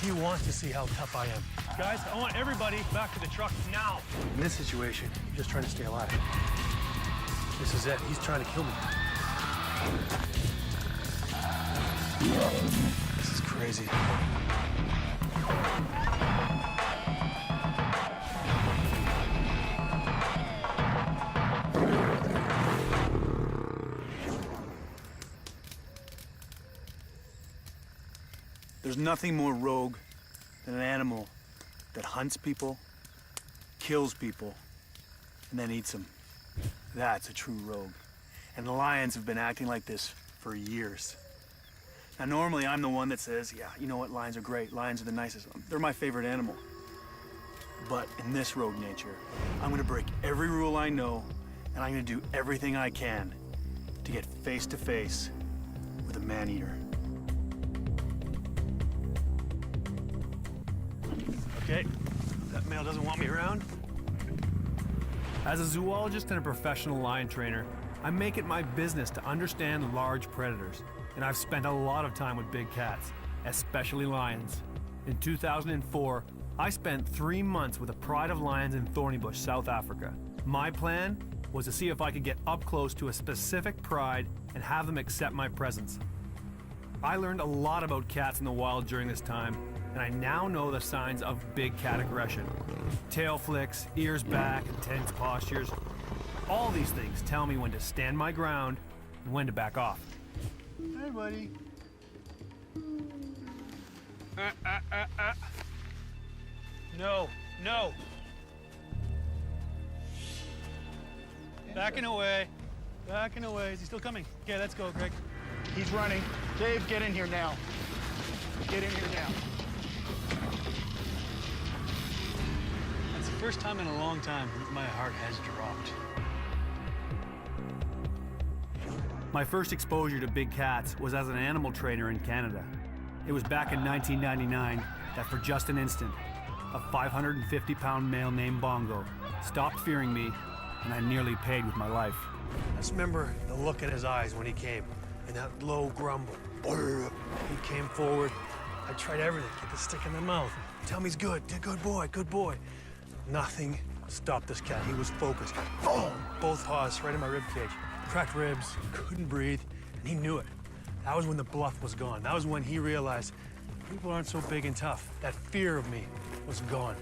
He wants to see how tough I am. Guys, I want everybody back to the truck now. In this situation, you're just trying to stay alive. This is it. He's trying to kill me. This is crazy. There's nothing more rogue than an animal that hunts people, kills people, and then eats them. That's a true rogue. And the lions have been acting like this for years. Now, normally I'm the one that says, yeah, you know what, lions are great. Lions are the nicest. They're my favorite animal. But in this rogue nature, I'm gonna break every rule I know, and I'm gonna do everything I can to get face to face with a man-eater. Okay, that male doesn't want me around. As a zoologist and a professional lion trainer, I make it my business to understand large predators, and I've spent a lot of time with big cats, especially lions. In 2004, I spent 3 months with a pride of lions in Thornybush, South Africa. My plan was to see if I could get up close to a specific pride and have them accept my presence. I learned a lot about cats in the wild during this time, and I now know the signs of big cat aggression. Tail flicks, ears back, tense postures. All these things tell me when to stand my ground and when to back off. Hey, buddy. No, no. Backing away. Backing away. Is he still coming? Okay, let's go, Greg. He's running. Dave, get in here now. Get in here now. That's the first time in a long time that my heart has dropped. My first exposure to big cats was as an animal trainer in Canada. It was back in 1999 that for just an instant, a 550-pound male named Bongo stopped fearing me, and I nearly paid with my life. I just remember the look in his eyes when he came, and that low grumble. He came forward. I tried everything, get the stick in the mouth. Tell me he's good, good boy, good boy. Nothing stopped this cat. He was focused. Boom! Both paws right in my rib cage. Cracked ribs, couldn't breathe, and he knew it. That was when the bluff was gone. That was when he realized people aren't so big and tough. That fear of me was gone.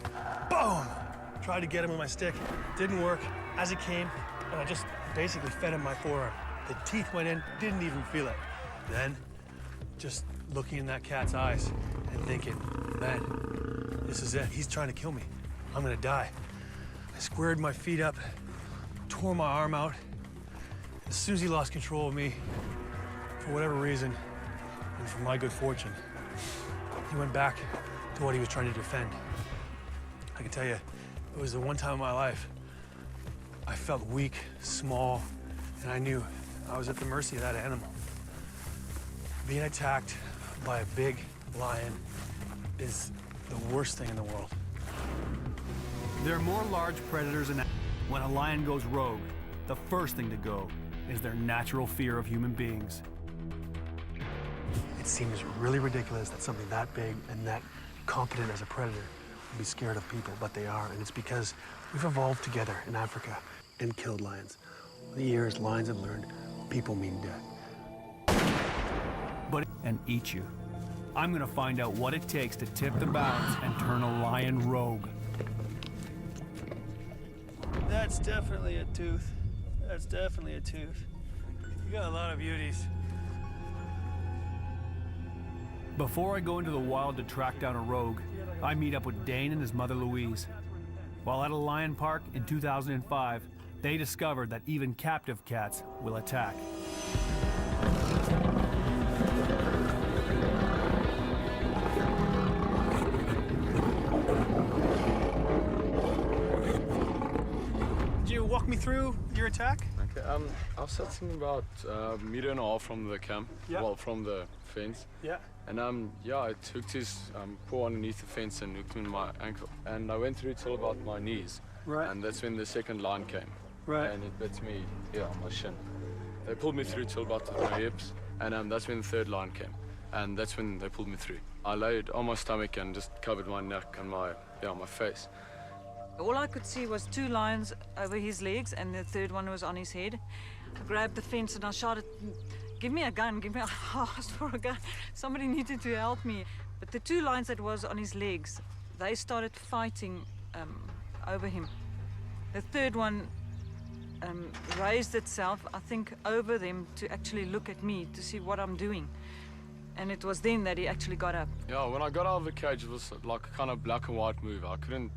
Boom! Tried to get him with my stick, didn't work. As he came, and I just basically fed him my forearm. The teeth went in, didn't even feel it. Then, just looking in that cat's eyes and thinking, man, this is it. He's trying to kill me. I'm gonna die. I squared my feet up, tore my arm out. As soon as he lost control of me, for whatever reason, and for my good fortune, he went back to what he was trying to defend. I can tell you, it was the one time in my life I felt weak, small, and I knew I was at the mercy of that animal. Being attacked by a big lion is the worst thing in the world. There are more large predators, and when a lion goes rogue, the first thing to go is their natural fear of human beings. It seems really ridiculous that something that big and that competent as a predator would be scared of people, but they are, and it's because we've evolved together in Africa and killed lions. Over the years, lions have learned people mean death. And eat you. I'm gonna find out what it takes to tip the balance and turn a lion rogue. That's definitely a tooth. That's definitely a tooth. You got a lot of beauties. Before I go into the wild to track down a rogue, I meet up with Dane and his mother Louise. While at a lion park in 2005, they discovered that even captive cats will attack. Did you walk me through your attack? Okay, I was sitting about a meter and a half from the camp, Yeah. well, from the fence. Yeah. And yeah, I took his paw underneath the fence and hooked him in my ankle. And I went through till about my knees. Right. And that's when the second lion came. Right. And it bit me, yeah, on my shin. They pulled me through till about my hips, and that's when the third lion came. and that's when they pulled me through. I laid on my stomach and just covered my neck and my face. All I could see was 2 lions over his legs, and the third one was on his head. I grabbed the fence and I shouted, "Give me a gun, give me a..." I asked for a gun. Somebody needed to help me. But the 2 lions that was on his legs, they started fighting over him. The third one raised itself, I think, over them to actually look at me, to see what I'm doing. And it was then that he actually got up. Yeah, when I got out of the cage, it was like a kind of black and white movie. I couldn't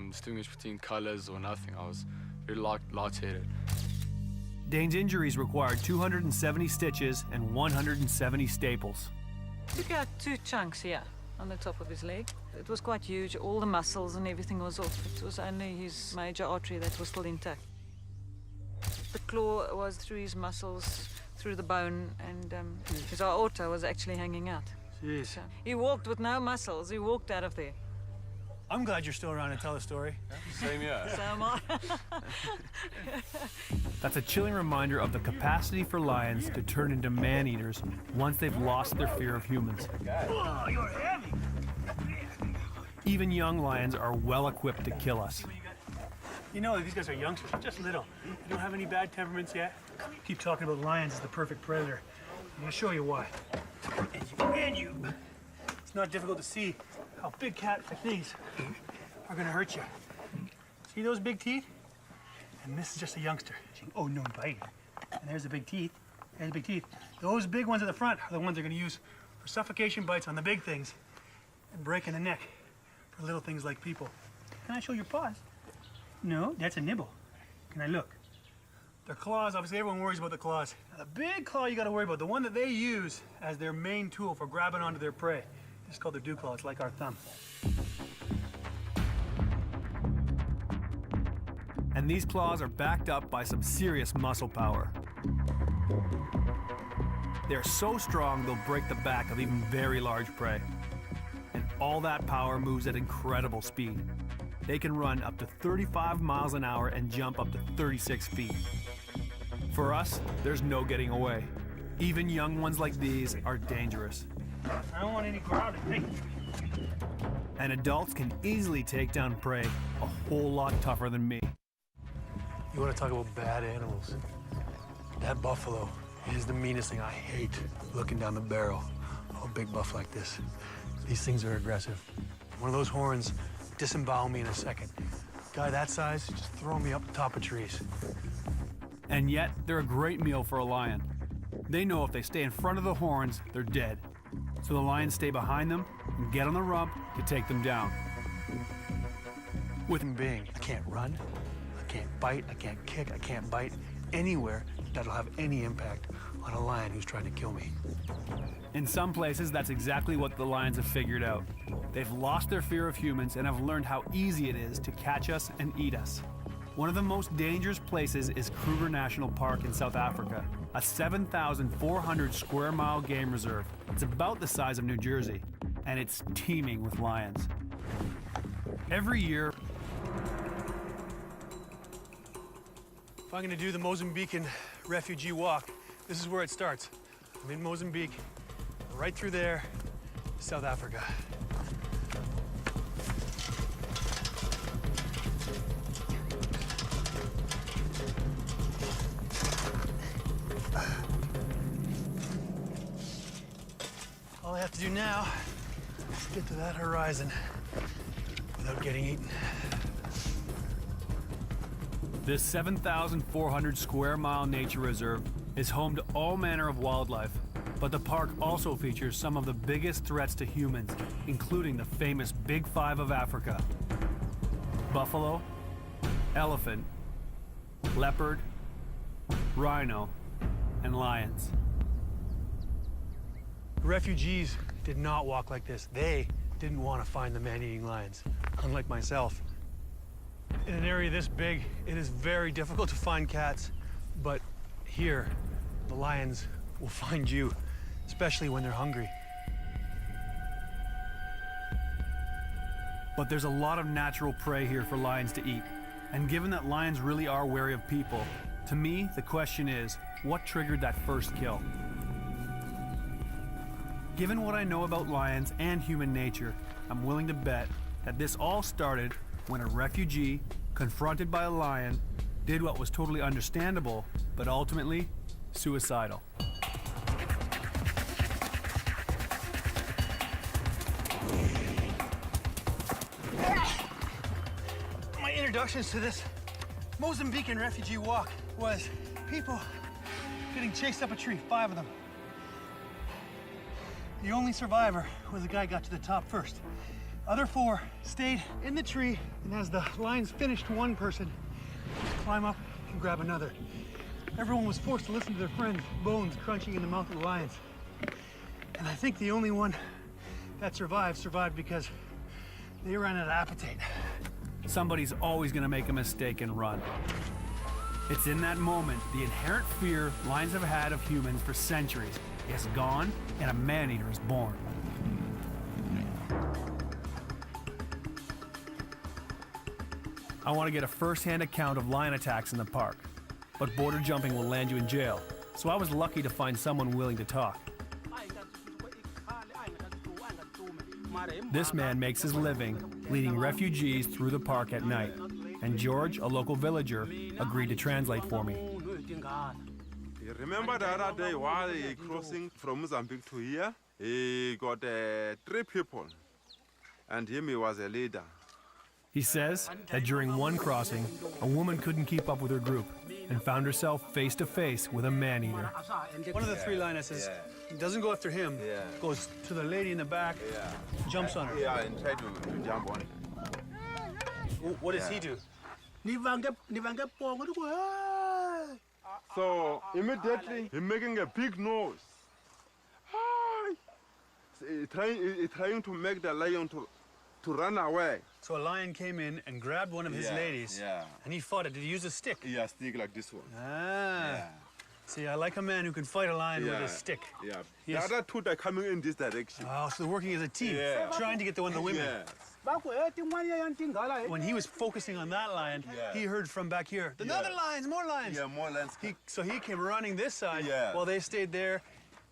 distinguish between colors or nothing. I was very light-headed. Dane's injuries required 270 stitches and 170 staples. Took out 2 chunks here on the top of his leg. It was quite huge. All the muscles and everything was off. It was only his major artery that was still intact. The claw was through his muscles, through the bone, and his aorta was actually hanging out. Jeez. So he walked with no muscles. He walked out of there. I'm glad you're still around to tell the story. Same here. So am I. That's a chilling reminder of the capacity for lions to turn into man-eaters once they've lost their fear of humans. Oh, you're heavy. Even young lions are well equipped to kill us. You know, these guys are youngsters, just little. They don't have any bad temperaments yet. Keep talking about lions as the perfect predator. I'm gonna show you why. And you. It's not difficult to see how big cats like these are gonna hurt you. See those big teeth? And this is just a youngster. Oh, no bite. And there's the big teeth. There's the big teeth. Those big ones at the front are the ones they're gonna use for suffocation bites on the big things and breaking the neck for little things like people. Can I show your paws? No, that's a nibble. Can I look? Their claws, obviously everyone worries about the claws. Now, the big claw you gotta worry about, the one that they use as their main tool for grabbing onto their prey. It's called their dew claw, it's like our thumb. And these claws are backed up by some serious muscle power. They're so strong they'll break the back of even very large prey. And all that power moves at incredible speed. They can run up to 35 miles an hour and jump up to 36 feet. For us, there's no getting away. Even young ones like these are dangerous. I don't want any grounding. Hey. And adults can easily take down prey a whole lot tougher than me. You want to talk about bad animals? That buffalo is the meanest thing. I hate looking down the barrel of a big buff like this. These things are aggressive. One of those horns disembowel me in a second. Guy that size, just throw me up the top of trees. And yet, they're a great meal for a lion. They know if they stay in front of the horns, they're dead. So the lions stay behind them and get on the rump to take them down. With him being, I can't run, I can't bite, I can't kick, I can't bite anywhere that'll have any impact on a lion who's trying to kill me. In some places, that's exactly what the lions have figured out. They've lost their fear of humans and have learned how easy it is to catch us and eat us. One of the most dangerous places is Kruger National Park in South Africa, a 7,400 square mile game reserve. It's about the size of New Jersey, and it's teeming with lions. Every year, if I'm gonna do the Mozambican refugee walk, this is where it starts. I'm in Mozambique, right through there, South Africa. All I have to do now is get to that horizon without getting eaten. this 7,400 square mile nature reserve is home to all manner of wildlife, but the park also features some of the biggest threats to humans, including the famous Big Five of Africa: buffalo, elephant, leopard, rhino, and lions. Refugees did not walk like this. They didn't want to find the man-eating lions, unlike myself. In an area this big, it is very difficult to find cats, but here, the lions will find you, especially when they're hungry. But there's a lot of natural prey here for lions to eat. And given that lions really are wary of people, to me, the question is, what triggered that first kill? Given what I know about lions and human nature, I'm willing to bet that this all started when a refugee, confronted by a lion, did what was totally understandable, but ultimately suicidal. My introductions to this Mozambican refugee walk was people getting chased up a tree, 5 of them. The only survivor was the guy who got to the top first. Other 4 stayed in the tree, and as the lions finished one person, climb up and grab another. Everyone was forced to listen to their friends' bones crunching in the mouth of the lions. And I think the only one that survived because they ran out of appetite. Somebody's always going to make a mistake and run. It's in that moment the inherent fear lions have had of humans for centuries is gone, and a man-eater is born. I want to get a first-hand account of lion attacks in the park, but border jumping will land you in jail, so I was lucky to find someone willing to talk. This man makes his living leading refugees through the park at night, and George, a local villager, agreed to translate for me. You remember the other day while he crossing from Mozambique to here, he got 3 people, and him he was a leader. He says that during one crossing, a woman couldn't keep up with her group and found herself face to face with a man-eater. One of the 3 lionesses doesn't go after him, goes to the lady in the back, jumps on her. Yeah, and try to jump on it. What does he do? So immediately he's making a big noise. Trying to make the lion to run away. So a lion came in and grabbed one of his ladies, and he fought it. Did he use a stick? Yeah, stick like this one. Ah. See, I like a man who can fight a lion with a stick. Yeah. Yes. The other 2 are coming in this direction. Oh, so they're working as a team, trying to get the one of the women. Yes. When he was focusing on that lion, he heard from back here, another lions, more lions. Yeah, more lions. So he came running this side Yeah. while they stayed there.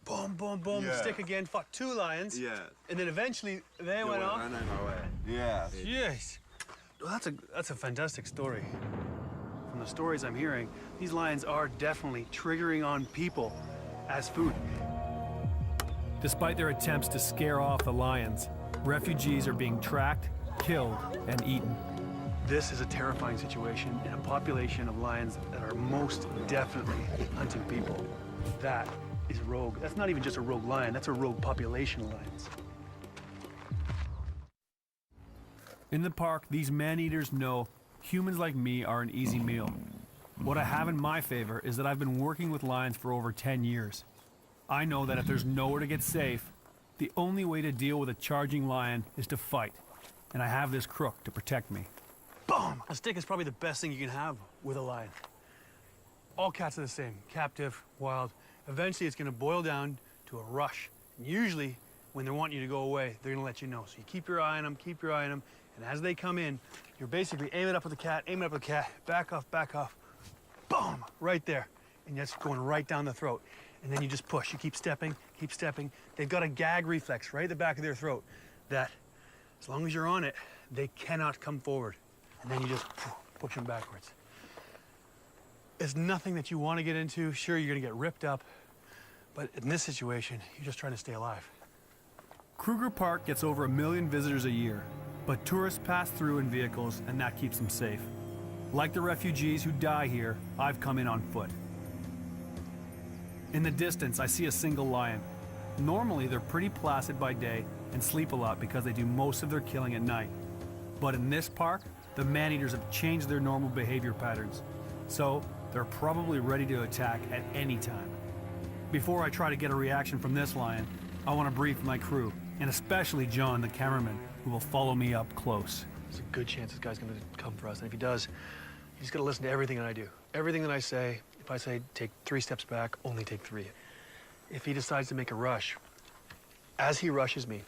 Boom, boom, boom, stick again, fought 2 lions. Yes. And then eventually they went off. Running away. Yes. Yes. Well, that's a fantastic story. From the stories I'm hearing, these lions are definitely triggering on people as food. Despite their attempts to scare off the lions, refugees are being tracked, killed, and eaten. This is a terrifying situation in a population of lions that are most definitely hunting people. That is rogue. That's not even just a rogue lion, that's a rogue population of lions. In the park, these man-eaters know humans like me are an easy meal. What I have in my favor is that I've been working with lions for over 10 years. I know that if there's nowhere to get safe, the only way to deal with a charging lion is to fight. And I have this crook to protect me. Boom! A stick is probably the best thing you can have with a lion. All cats are the same, captive, wild. Eventually it's gonna boil down to a rush. And usually, when they want you to go away, they're gonna let you know. So you keep your eye on them, keep your eye on them, and as they come in, you're basically aiming up at the cat, back off, boom, right there. And that's going right down the throat. And then you just push, you keep stepping. They've got a gag reflex right at the back of their throat that, as long as you're on it, they cannot come forward. And then you just push them backwards. It's nothing that you want to get into. Sure, you're gonna get ripped up, but in this situation, you're just trying to stay alive. Kruger Park gets over 1 million visitors a year, but tourists pass through in vehicles and that keeps them safe. Like the refugees who die here, I've come in on foot. In the distance, I see a single lion. Normally, they're pretty placid by day and sleep a lot because they do most of their killing at night. But in this park, the man-eaters have changed their normal behavior patterns. So, they're probably ready to attack at any time. Before I try to get a reaction from this lion, I want to brief my crew, and especially John, the cameraman, who will follow me up close. There's a good chance this guy's gonna come for us, and if he does, he's gonna listen to everything that I do. Everything that I say, if I say take 3 steps back, only take 3. If he decides to make a rush, as he rushes me,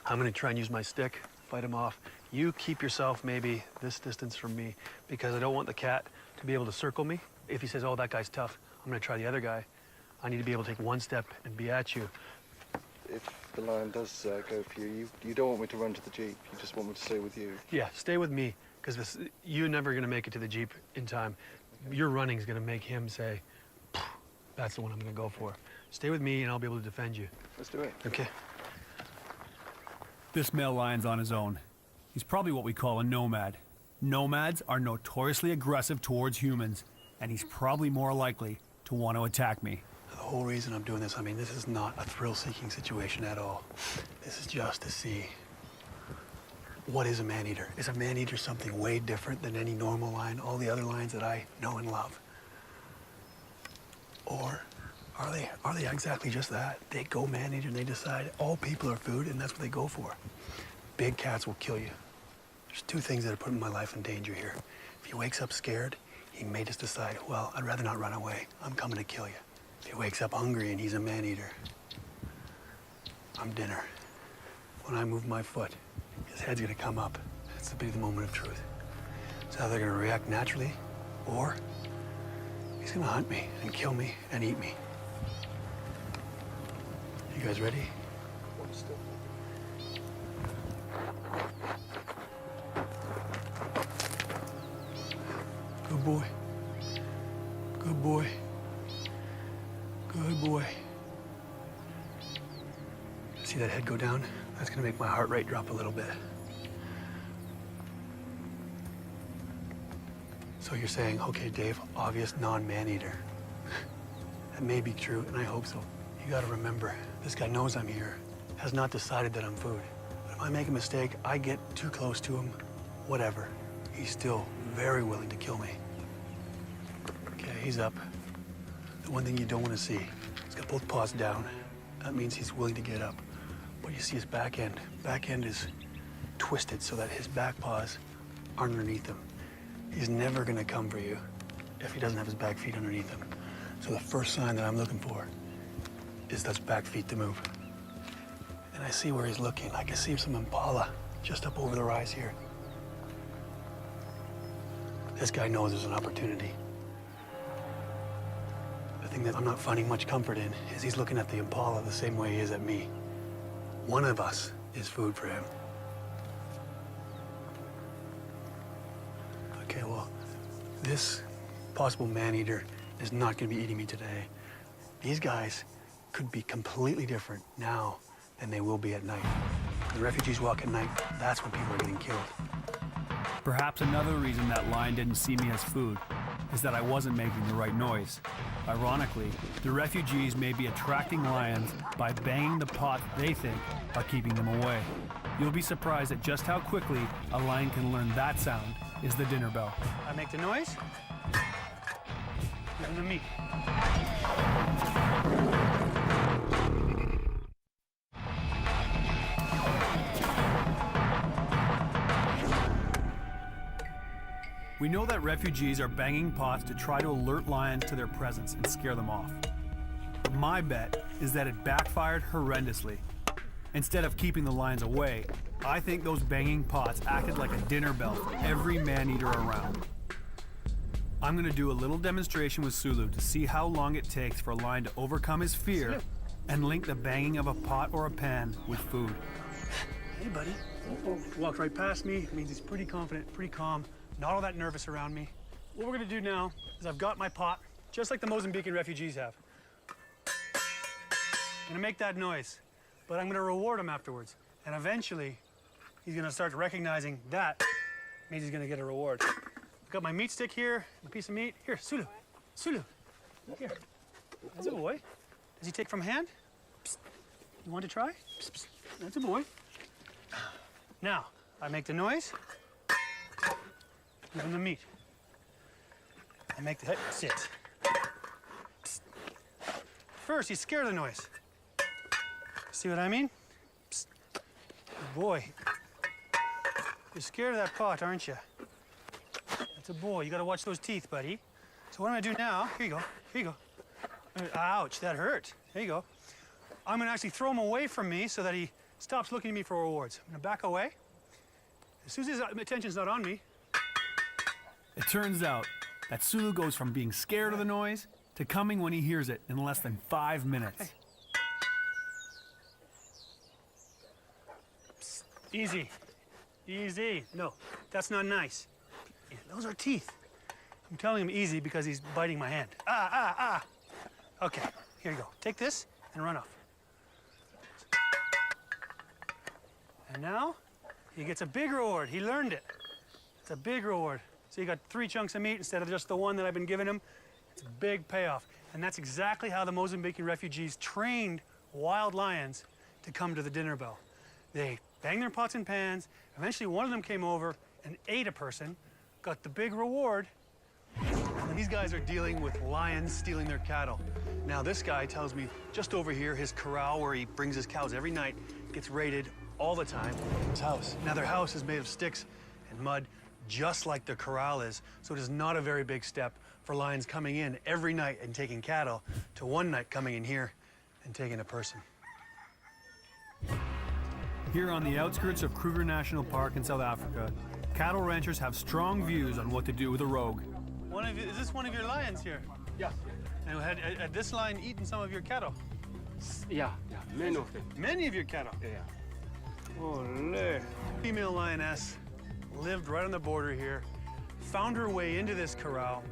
I'm gonna try and use my stick, fight him off. You keep yourself maybe this distance from me, because I don't want the cat to be able to circle me. If he says, oh, that guy's tough, I'm gonna try the other guy. I need to be able to take 1 step and be at you. if the lion does go for you, you don't want me to run to the Jeep. You just want me to stay with you. Yeah, stay with me, because you're never going to make it to the Jeep in time. Your running is going to make him say, that's the one I'm going to go for. Stay with me, and I'll be able to defend you. Let's do it. Okay. This male lion's on his own. He's probably what we call a nomad. Nomads are notoriously aggressive towards humans, and he's probably more likely to want to attack me. The whole reason I'm doing this, I mean, this is not a thrill-seeking situation at all. This is just to see what is a man-eater. Is a man-eater something way different than any normal lion, all the other lions that I know and love? Or are they exactly just that? They go man-eater and they decide all people are food and that's what they go for. Big cats will kill you. There's two things that are putting my life in danger here. If he wakes up scared, he may just decide, well, I'd rather not run away. I'm coming to kill you. If he wakes up hungry and he's a man-eater, I'm dinner. When I move my foot, his head's gonna come up. That's the big moment of truth. It's how they're gonna react naturally, or he's gonna hunt me and kill me and eat me. You guys ready? Good boy. Good boy. Good boy. See that head go down? That's gonna make my heart rate drop a little bit. So you're saying, okay, Dave, obvious non-man-eater. That may be true, and I hope so. You gotta remember, this guy knows I'm here, has not decided that I'm food. But if I make a mistake, I get too close to him, whatever. He's still very willing to kill me. Okay, he's up. The one thing you don't want to see, he's got both paws down. That means he's willing to get up. But you see his back end. Back end is twisted so that his back paws are underneath him. He's never gonna come for you if he doesn't have his back feet underneath him. So the first sign that I'm looking for is those back feet to move. And I see where he's looking. I can see some impala just up over the rise here. This guy knows there's an opportunity. The thing that I'm not finding much comfort in is he's looking at the impala the same way he is at me. One of us is food for him. Okay, well, this possible man-eater is not going to be eating me today. These guys could be completely different now than they will be at night. When the refugees walk at night, that's when people are getting killed. Perhaps another reason that lion didn't see me as food is that I wasn't making the right noise. Ironically, the refugees may be attracting lions by banging the pot they think are keeping them away. You'll be surprised at just how quickly a lion can learn that sound is the dinner bell. I make the noise, give him the meat. We know that refugees are banging pots to try to alert lions to their presence and scare them off. But my bet is that it backfired horrendously. Instead of keeping the lions away, I think those banging pots acted like a dinner bell for every man-eater around. I'm gonna do a little demonstration with Sulu to see how long it takes for a lion to overcome his fear and link the banging of a pot or a pan with food. Hey, buddy. Walked right past me. It means he's pretty confident, pretty calm, not all that nervous around me. What we're gonna do now is I've got my pot, just like the Mozambican refugees have. I'm gonna make that noise, but I'm gonna reward him afterwards. And eventually, he's gonna start recognizing that means he's gonna get a reward. I've got my meat stick here, my piece of meat. Here, Sulu, Sulu, here. That's a boy. Does he take from hand? Psst. You want to try? Psst, psst. That's a boy. Now, I make the noise. Give him the meat. I make the head sit. Psst. First, he's scared of the noise. See what I mean? Psst. Good boy. You're scared of that pot, aren't you? That's a boy. You gotta watch those teeth, buddy. So what I'm gonna do now, here you go, here you go. Ouch, that hurt. There you go. I'm gonna actually throw him away from me so that he stops looking at me for rewards. I'm gonna back away. As soon as his attention's not on me. It turns out that Sulu goes from being scared of the noise to coming when he hears it in less than 5 minutes. Hey. Easy. Easy. No, that's not nice. Yeah, those are teeth. I'm telling him easy because he's biting my hand. Okay, here you go. Take this and run off. And now, he gets a big reward. He learned it. It's a big reward. So you got 3 chunks of meat instead of just the one that I've been giving him. It's a big payoff. And that's exactly how the Mozambican refugees trained wild lions to come to the dinner bell. They banged their pots and pans. Eventually, one of them came over and ate a person, got the big reward. And these guys are dealing with lions stealing their cattle. Now, this guy tells me just over here, his corral where he brings his cows every night gets raided all the time. His house. Now, their house is made of sticks and mud, just like the corral is. So it is not a very big step for lions coming in every night and taking cattle to one night coming in here and taking a person. Here on the outskirts of Kruger National Park in South Africa, cattle ranchers have strong views on what to do with a rogue. Is this one of your lions here? Yeah, And had this lion eaten some of your cattle? yeah, many of them. Many of your cattle? Yeah. Olé. Female lioness lived right on the border here, found her way into this corral,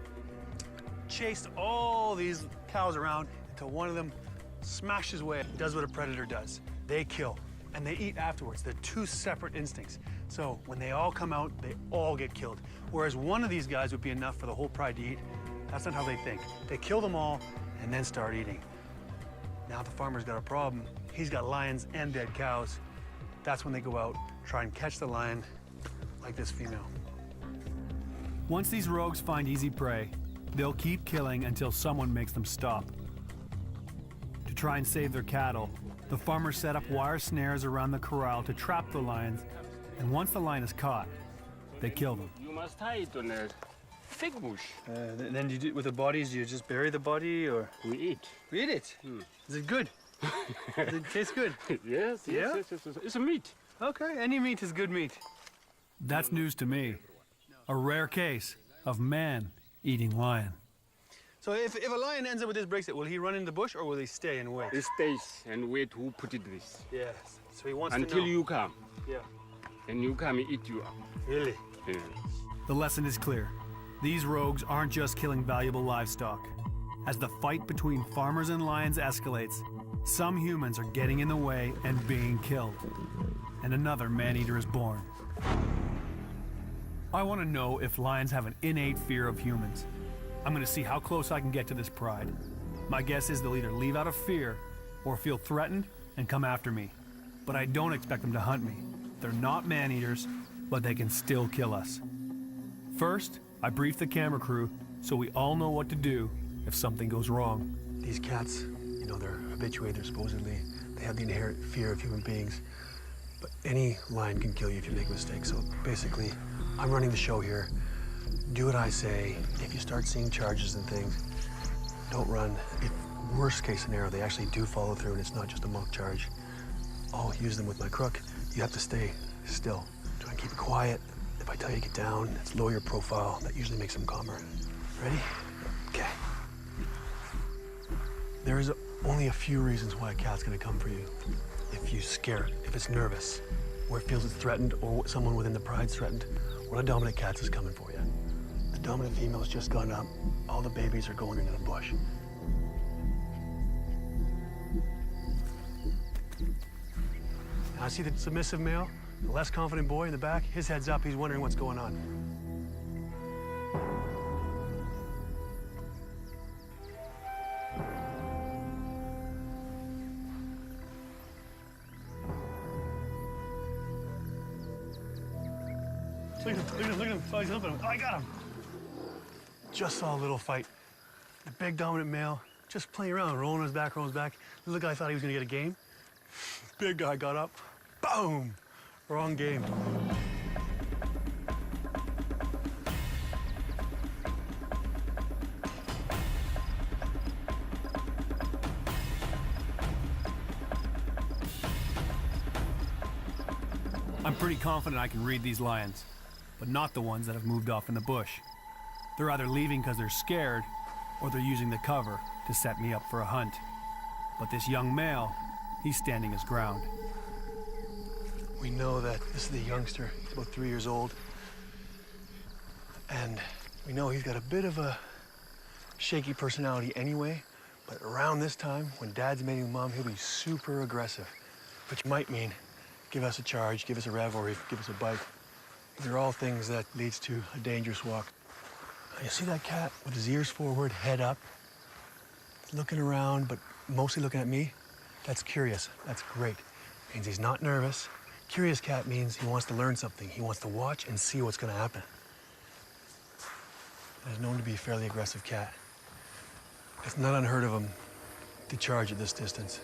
chased all these cows around until one of them smashed his way, does what a predator does. They kill, and they eat afterwards. They're 2 separate instincts. So when they all come out, they all get killed. Whereas one of these guys would be enough for the whole pride to eat. That's not how they think. They kill them all and then start eating. Now the farmer's got a problem. He's got lions and dead cows. That's when they go out, try and catch the lion, like this female. Once these rogues find easy prey, they'll keep killing until someone makes them stop. To try and save their cattle, the farmers set up wire snares around the corral to trap the lions, and once the lion is caught, they kill them. You must tie it on a fig bush. Then you do with the bodies, you just bury the body or? We eat. We eat it. Is it good? Does it taste good? Yes, Yeah? yes. It's a meat. Okay, any meat is good meat. That's news to me. A rare case of man eating lion. So if a lion ends up with this bracelet, will he run in the bush or will he stay and wait? It stays and wait who put it this. Yes. So he wants Until to know. you come. Yeah. And you come, eat you up. Really? Yeah. The lesson is clear. These rogues aren't just killing valuable livestock. As the fight between farmers and lions escalates, some humans are getting in the way and being killed. And another man-eater is born. I want to know if lions have an innate fear of humans. I'm going to see how close I can get to this pride. My guess is they'll either leave out of fear or feel threatened and come after me. But I don't expect them to hunt me. They're not man-eaters, but they can still kill us. First, I brief the camera crew so we all know what to do if something goes wrong. These cats, you know, they're habituated, supposedly. They have the inherent fear of human beings. But any lion can kill you if you make a mistake. So basically, I'm running the show here. Do what I say. If you start seeing charges and things, don't run. If worst case scenario, they actually do follow through and it's not just a mock charge, I'll use them with my crook. You have to stay still. Try and keep it quiet. If I tell you to get down, it's lower your profile. That usually makes them calmer. Ready? Okay. There is only a few reasons why a cat's gonna come for you. If you scare it, if it's nervous, or it feels it's threatened, or someone within the pride's threatened, one of the dominant cats is coming for you. The dominant female's just gone up. All the babies are going into the bush. Now I see the submissive male, the less confident boy in the back. His head's up, he's wondering what's going on. Look at him. Oh, he's helping him. Oh, I got him. Just saw a little fight. The big dominant male just playing around, rolling his back, rolling his back. The little guy thought he was gonna get a game. Big guy got up, boom! Wrong game. I'm pretty confident I can read these lions, but not the ones that have moved off in the bush. They're either leaving because they're scared, or they're using the cover to set me up for a hunt. But this young male, he's standing his ground. We know that this is the youngster. He's about 3 years old. And we know he's got a bit of a shaky personality anyway, but around this time, when Dad's mating with Mom, he'll be super aggressive, which might mean give us a charge, give us a rev, or give us a bite. These are all things that leads to a dangerous walk. You see that cat with his ears forward, head up? He's looking around, but mostly looking at me. That's curious. That's great. Means he's not nervous. Curious cat means he wants to learn something. He wants to watch and see what's going to happen. He's known to be a fairly aggressive cat. It's not unheard of him to charge at this distance.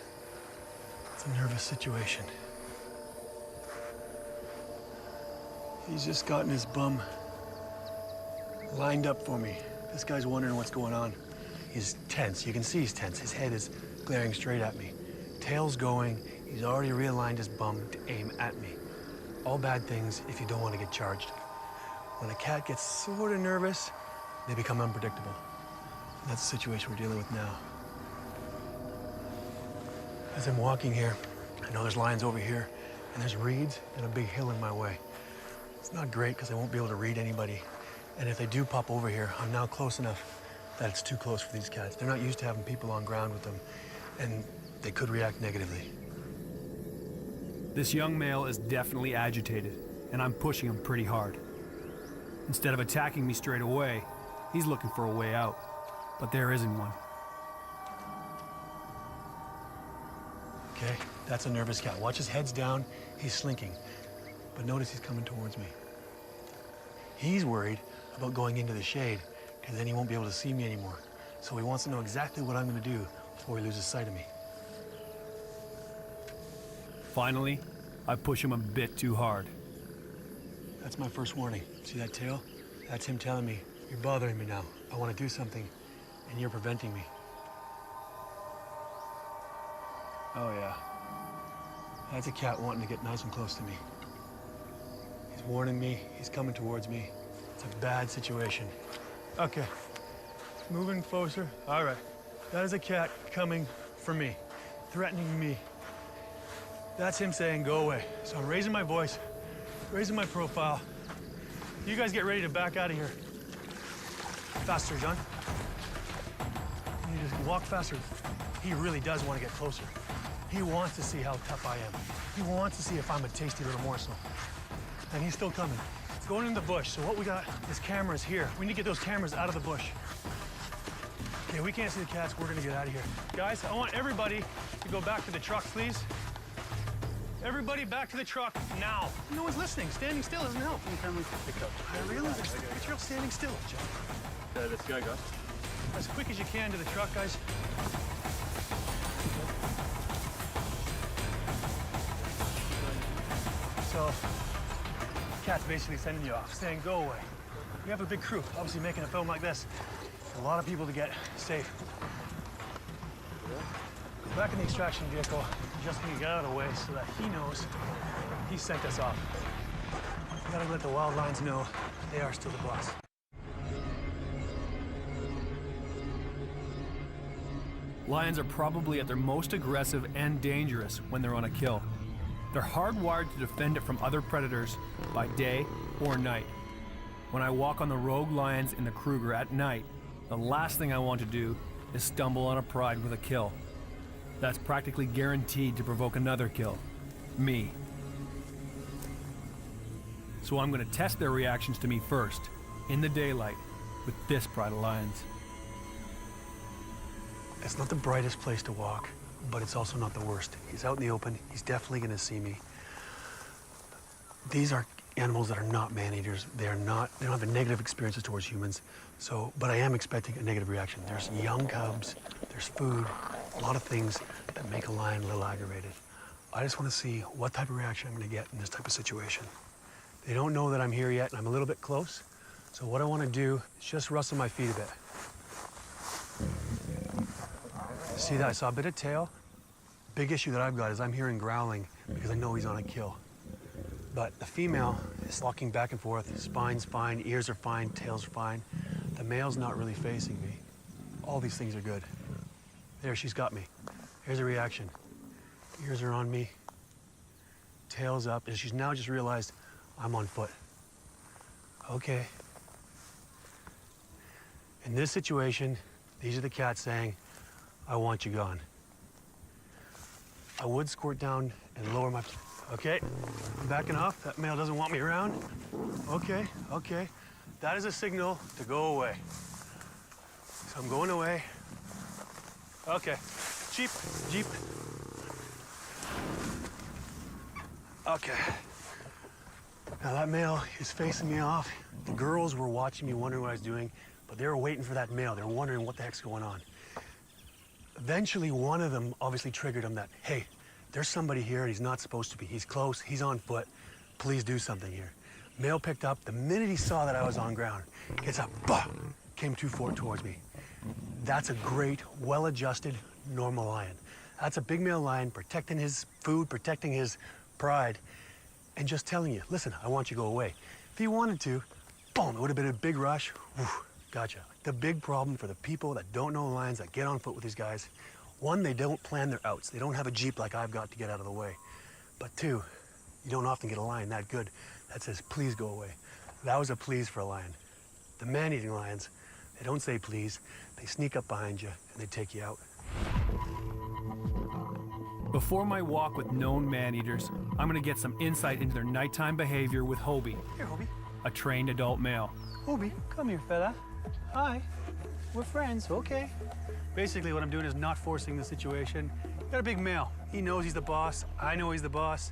It's a nervous situation. He's just gotten his bum lined up for me. This guy's wondering what's going on. He's tense. You can see he's tense. His head is glaring straight at me. Tail's going. He's already realigned his bum to aim at me. All bad things if you don't want to get charged. When a cat gets sort of nervous, they become unpredictable. And that's the situation we're dealing with now. As I'm walking here, I know there's lions over here, and there's reeds and a big hill in my way. It's not great because I won't be able to read anybody. And if they do pop over here, I'm now close enough that it's too close for these cats. They're not used to having people on ground with them, and they could react negatively. This young male is definitely agitated, and I'm pushing him pretty hard. Instead of attacking me straight away, he's looking for a way out, but there isn't one. Okay, that's a nervous cat. Watch his head's down, he's slinking. But notice he's coming towards me. He's worried about going into the shade, because then he won't be able to see me anymore. So he wants to know exactly what I'm gonna do before he loses sight of me. Finally, I push him a bit too hard. That's my first warning. See that tail? That's him telling me, you're bothering me now. I want to do something, and you're preventing me. Oh yeah. That's a cat wanting to get nice and close to me. He's warning me, he's coming towards me. It's a bad situation. Okay, moving closer. All right, that is a cat coming for me, threatening me. That's him saying, go away. So I'm raising my voice, raising my profile. You guys get ready to back out of here. Faster, John. You just walk faster. He really does want to get closer. He wants to see how tough I am. He wants to see if I'm a tasty little morsel. And he's still coming. It's going in the bush, so what we got is cameras here. We need to get those cameras out of the bush. Okay, we can't see the cats. We're gonna get out of here. Guys, I want everybody to go back to the truck, please. Everybody back to the truck now. No one's listening. Standing still doesn't help. I realize there's a trail standing still, Joe. Let's go, guys. As quick as you can to the truck, guys. So, cat's basically sending you off, saying go away. We have a big crew, obviously making a film like this. A lot of people to get safe. Go back in the extraction vehicle. Just need to get out of the way so that he knows he sent us off. We gotta let the wild lions know they are still the boss. Lions are probably at their most aggressive and dangerous when they're on a kill. They're hardwired to defend it from other predators by day or night. When I walk on the rogue lions in the Kruger at night, the last thing I want to do is stumble on a pride with a kill. That's practically guaranteed to provoke another kill. Me. So I'm going to test their reactions to me first, in the daylight, with this pride of lions. It's not the brightest place to walk, but it's also not the worst. He's out in the open. He's definitely going to see me. These are animals that are not man-eaters. They don't have a negative experiences towards humans. So, but I am expecting a negative reaction. There's young cubs, there's food, a lot of things that make a lion a little aggravated. I just want to see what type of reaction I'm going to get in this type of situation. They don't know that I'm here yet, and I'm a little bit close. So what I want to do is just rustle my feet a bit. See that? I saw a bit of tail. Big issue that I've got is I'm hearing growling because I know he's on a kill. But the female is walking back and forth. Spine's fine, ears are fine, tail's fine. The male's not really facing me. All these things are good. There, she's got me. Here's a reaction. Ears are on me. tail's up, and she's now just realized I'm on foot. Okay. In this situation, these are the cats saying, I want you gone. I would squirt down and lower my... Okay, I'm backing off. That male doesn't want me around. Okay, okay. That is a signal to go away. So I'm going away. Okay, Jeep, Jeep. Okay. Now that male is facing me off. The girls were watching me, wondering what I was doing, but they were waiting for that male. They were wondering what the heck's going on. Eventually, one of them obviously triggered him that, hey, there's somebody here and he's not supposed to be. He's close, he's on foot. Please do something here. Male picked up. The minute he saw that I was on ground, gets up, bah, came 2-4 towards me. That's a great, well-adjusted, normal lion. That's a big male lion protecting his food, protecting his pride, and just telling you, listen, I want you to go away. If he wanted to, boom, it would have been a big rush. Whew, gotcha. The big problem for the people that don't know lions, that get on foot with these guys, one, they don't plan their outs. They don't have a Jeep like I've got to get out of the way. But two, you don't often get a lion that good that says, please go away. That was a please for a lion. The man-eating lions, they don't say please. They sneak up behind you and they take you out. Before my walk with known man-eaters, I'm gonna get some insight into their nighttime behavior with Hobie, Here, Hobie. a trained adult male. Hobie, come here, fella. Hi. We're friends, okay. Basically, what I'm doing is not forcing the situation. Got a big male. He knows he's the boss. I know he's the boss.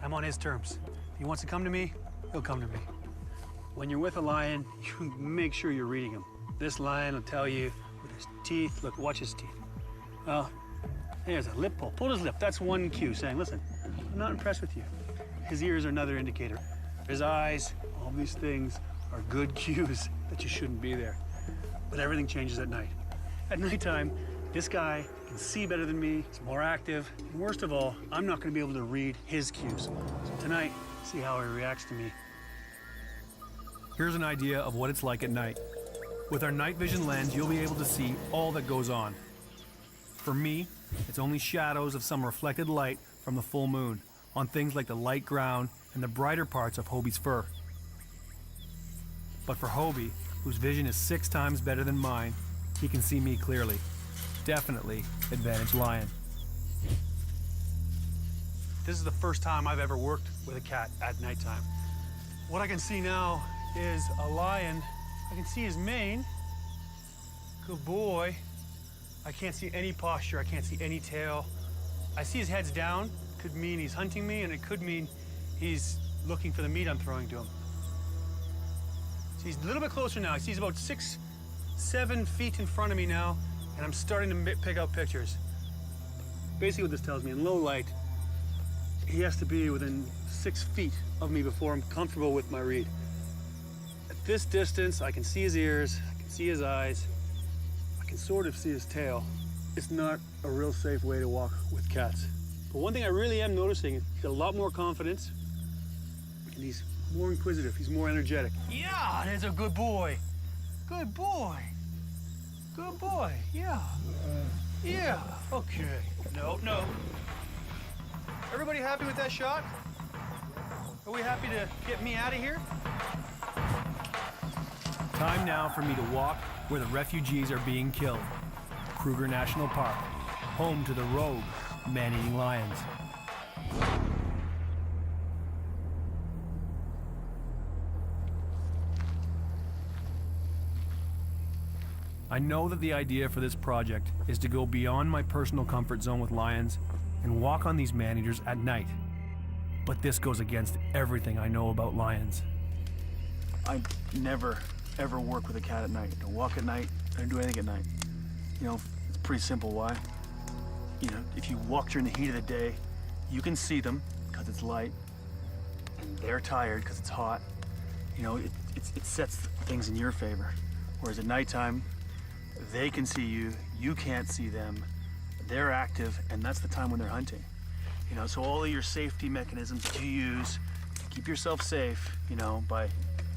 I'm on his terms. If he wants to come to me, he'll come to me. When you're with a lion, you make sure you're reading him. This lion will tell you with his teeth. Look, watch his teeth. Well, there's a lip pull. Pull his lip. That's one cue saying, listen, I'm not impressed with you. His ears are another indicator. His eyes, all these things are good cues that you shouldn't be there. But everything changes at night. At nighttime, this guy can see better than me, he's more active, and worst of all, I'm not gonna be able to read his cues. So tonight, see how he reacts to me. Here's an idea of what it's like at night. With our night vision lens, you'll be able to see all that goes on. For me, it's only shadows of some reflected light from the full moon on things like the light ground and the brighter parts of Hobie's fur. But for Hobie, whose vision is 6 times better than mine, he can see me clearly. Definitely advantage lion. This is the first time I've ever worked with a cat at nighttime. What I can see now is a lion. I can see his mane. Good boy. I can't see any posture. I can't see any tail. I see his head's down. Could mean he's hunting me, and it could mean he's looking for the meat I'm throwing to him. So he's a little bit closer now. I see he's about 6-7 feet in front of me now, and I'm starting to pick out pictures. Basically what this tells me, in low light, he has to be within 6 feet of me before I'm comfortable with my read. At this distance, I can see his ears, I can see his eyes, I can sort of see his tail. It's not a real safe way to walk with cats. But one thing I really am noticing is he's got a lot more confidence, and he's more inquisitive, he's more energetic. Yeah, that's a good boy. Good boy. Good boy, yeah. Yeah, okay. No, no. Everybody happy with that shot? Are we happy to get me out of here? Time now for me to walk where the refugees are being killed. Kruger National Park, home to the rogue man-eating lions. I know that the idea for this project is to go beyond my personal comfort zone with lions and walk on these man-eaters at night. But this goes against everything I know about lions. I never, ever work with a cat at night. I don't walk at night, I don't do anything at night. You know, it's pretty simple. Why? You know, if you walk during the heat of the day, you can see them because it's light, and they're tired because it's hot. You know, it sets things in your favor. Whereas at nighttime, they can see you, you can't see them, they're active, and that's the time when they're hunting. You know, so all of your safety mechanisms that you use to keep yourself safe, you know, by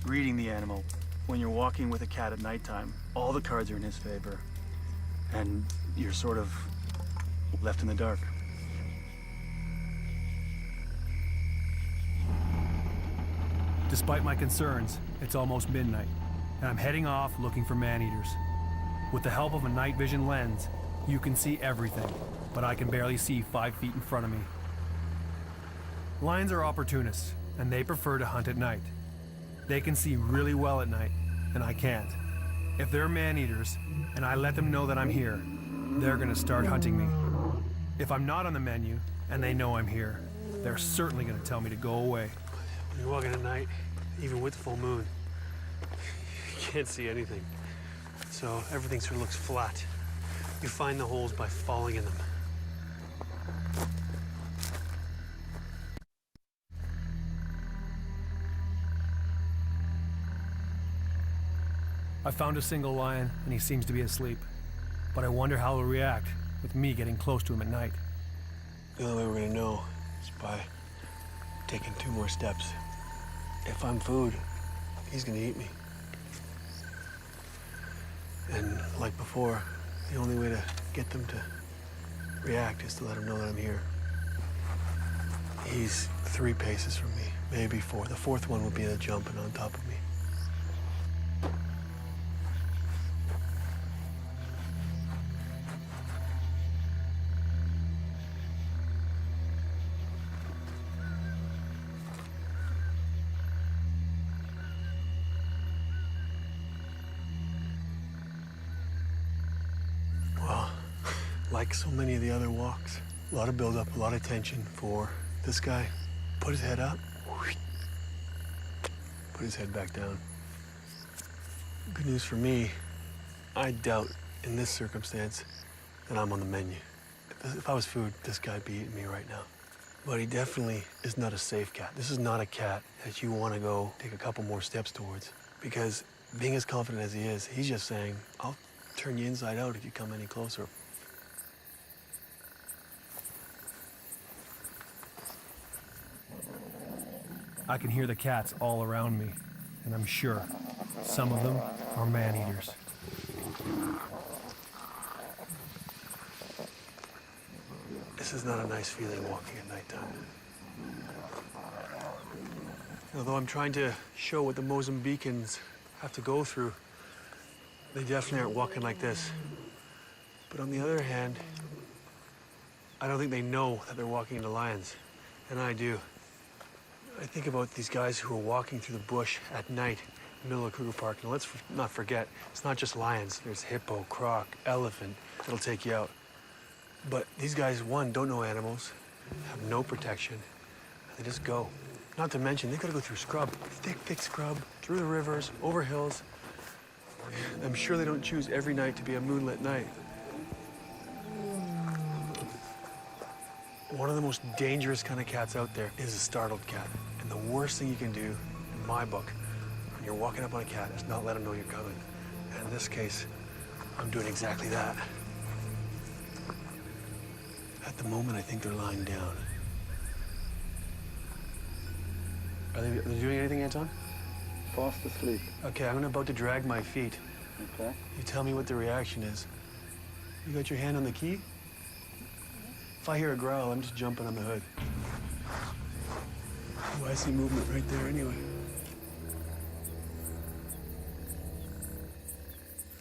reading the animal. When you're walking with a cat at nighttime, all the cards are in his favor, and you're sort of left in the dark. Despite my concerns, it's almost midnight, and I'm heading off looking for man-eaters. With the help of a night vision lens, you can see everything, but I can barely see 5 feet in front of me. Lions are opportunists, and they prefer to hunt at night. They can see really well at night, and I can't. If they're man-eaters, and I let them know that I'm here, they're gonna start hunting me. If I'm not on the menu, and they know I'm here, they're certainly gonna tell me to go away. When you're walking at night, even with the full moon, you can't see anything. So everything sort of looks flat. You find the holes by falling in them. I found a single lion, and he seems to be asleep. But I wonder how he'll react with me getting close to him at night. The only way we're gonna know is by taking 2 more steps. If I'm food, he's gonna eat me. And like before, the only way to get them to react is to let them know that I'm here. He's 3 paces from me, maybe 4. The 4th one would be a jumping on top of me. Like so many of the other walks, a lot of build-up, a lot of tension for this guy. Put his head up, put his head back down. Good news for me, I doubt in this circumstance that I'm on the menu. If I was food, this guy'd be eating me right now. But he definitely is not a safe cat. This is not a cat that you want to go take a couple more steps towards. Because being as confident as he is, he's just saying, I'll turn you inside out if you come any closer. I can hear the cats all around me, and I'm sure some of them are man-eaters. This is not a nice feeling walking at nighttime. Although I'm trying to show what the Mozambicans have to go through, they definitely aren't walking like this. But on the other hand, I don't think they know that they're walking into lions, and I do. I think about these guys who are walking through the bush at night in the middle of Kruger Park. And let's not forget, it's not just lions. There's hippo, croc, elephant that'll take you out. But these guys, one, don't know animals, have no protection. They just go. Not to mention, they gotta go through scrub, thick scrub, through the rivers, over hills. I'm sure they don't choose every night to be a moonlit night. One of the most dangerous kind of cats out there is a startled cat. And the worst thing you can do, in my book, when you're walking up on a cat is not let them know you're coming. And in this case, I'm doing exactly that. At the moment, I think they're lying down. Are they doing anything, Anton? Fast asleep. Okay, I'm about to drag my feet. Okay. You tell me what the reaction is. You got your hand on the key? If I hear a growl, I'm just jumping on the hood. Oh, I see movement right there anyway.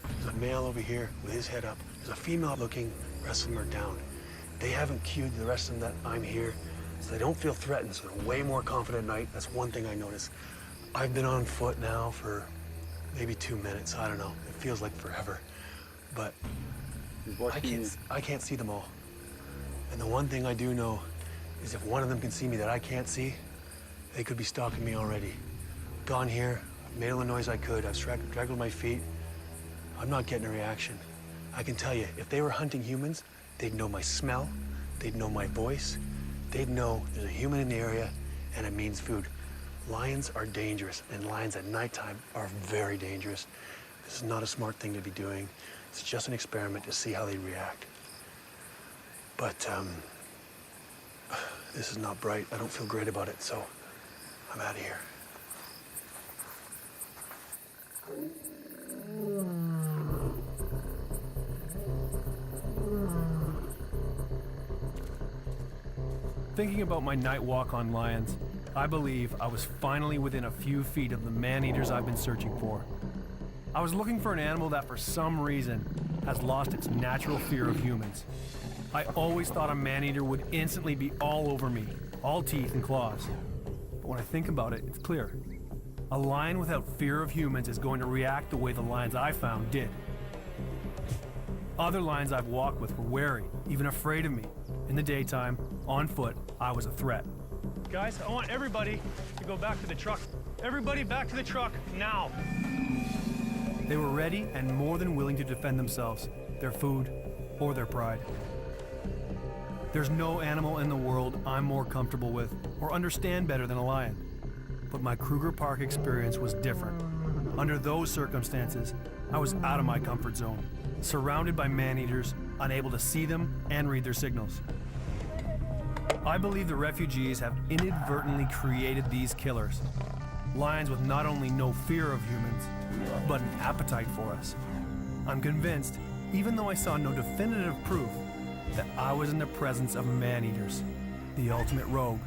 There's a male over here with his head up. There's a female looking, wrestling her down. They haven't cued the rest of them that I'm here, so they don't feel threatened, so they're way more confident at night. That's one thing I notice. I've been on foot now for maybe 2 minutes. I don't know. It feels like forever. But I can't see them all. And the one thing I do know is if one of them can see me that I can't see, they could be stalking me already. Gone here, I've made all the noise I could, I've straggled my feet. I'm not getting a reaction. I can tell you, if they were hunting humans, they'd know my smell, they'd know my voice, they'd know there's a human in the area and it means food. Lions are dangerous, and lions at nighttime are very dangerous. This is not a smart thing to be doing. It's just an experiment to see how they react. But this is not bright. I don't feel great about it, so I'm out of here. Thinking about my night walk on lions, I believe I was finally within a few feet of the man-eaters I've been searching for. I was looking for an animal that for some reason has lost its natural fear of humans. I always thought a man-eater would instantly be all over me, all teeth and claws. But when I think about it, it's clear. A lion without fear of humans is going to react the way the lions I found did. Other lions I've walked with were wary, even afraid of me. In the daytime, on foot, I was a threat. Guys, I want everybody to go back to the truck. Everybody back to the truck, now! They were ready and more than willing to defend themselves, their food, or their pride. There's no animal in the world I'm more comfortable with or understand better than a lion. But my Kruger Park experience was different. Under those circumstances, I was out of my comfort zone, surrounded by man-eaters, unable to see them and read their signals. I believe the refugees have inadvertently created these killers. Lions with not only no fear of humans, but an appetite for us. I'm convinced, even though I saw no definitive proof, that I was in the presence of man-eaters, the ultimate rogue.